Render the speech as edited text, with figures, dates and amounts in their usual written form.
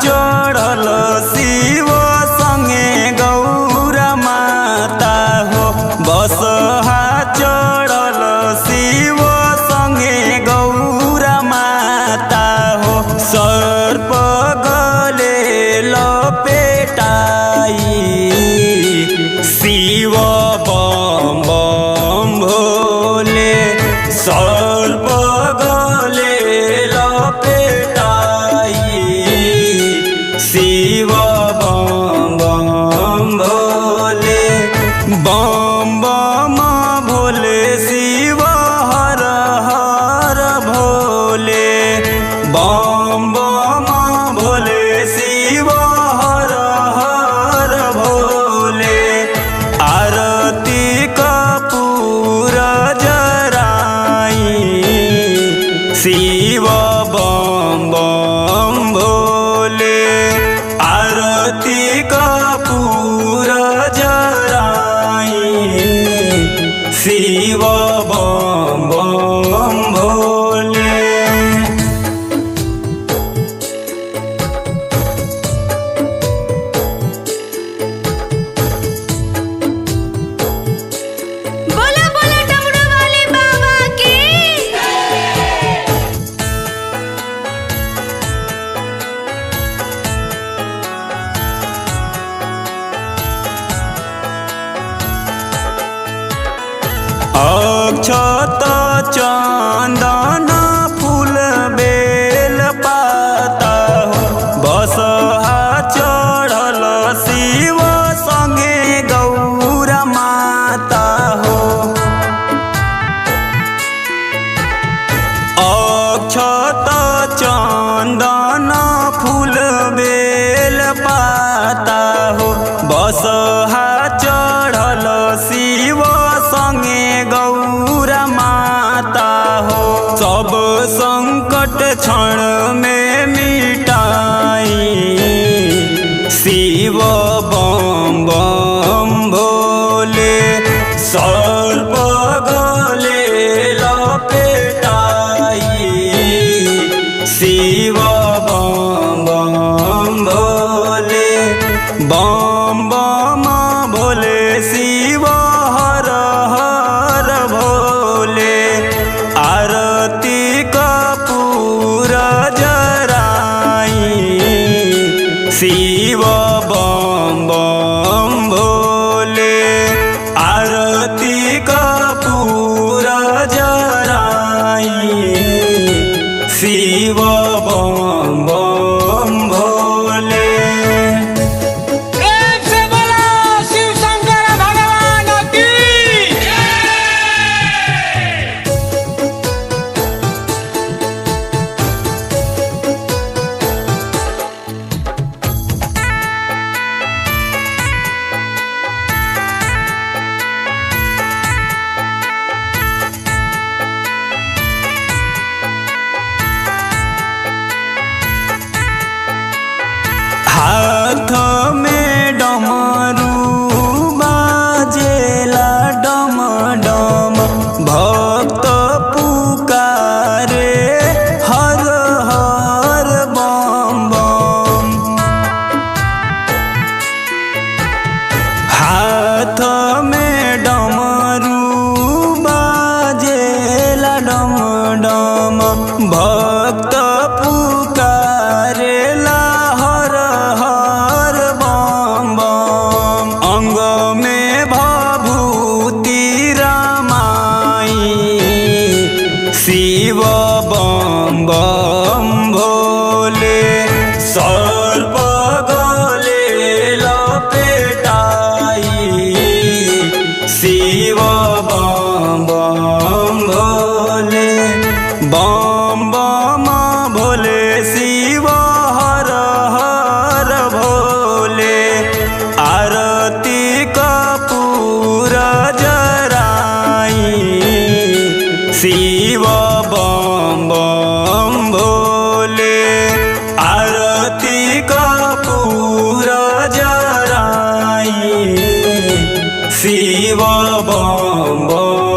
चढ़ल शिव संगे गौरा माता हो। बसहा चढ़ल शिव संगे गौरा माता हो। सर्प गले लपेटाई शिव बम बम भोले। सर्प गले लपेटाई शिव बम बम भोले। बम बम भोले शिव हर हर भोले। बम बम भोले शिव हर हर भोले। आरती कपूर जराई शिव बम बम भोले। आरती कपूर जराई शिव बम बम भोले। बोला बोला डमरू वाले बाबा की। अक्षत चंदन फूल बेल पाता हो। बसहा चढ़ल शिव संगे गौरा माता हो। अक्षत चंदन फूल बेल पाता हो। बसहा चढ़ल शिव संगे गौरा माता हो। सब संकट क्षण में मिटाई शिव बम बम भोले। सर्प गले लपेटाई शिव बम बम भोले। बम बम भोले शिव हर हर भोले। आरती कपूर जराई शिव बम बम भोले। आरती कपूर जराई शिव बम बम भोले। प्रेम से बोलो शिव शंकर भगवान की। हाथ में डमरू बाजेला डम डम। भक्त पुकारे हर हर बम बम। हाथ में डमरू बाजेला डम डम। भक्त पुकारेला हर हर बम बम। अंग में भभूति रामाई शिव बम बम भोले। सर्प गले लपेटाई शिव बम बम भोले। बम बम भोले शिव हर हर भोले। आरती कपूर जराई शिव बम बम भोले। आरती कपूर जराई शिव बम बम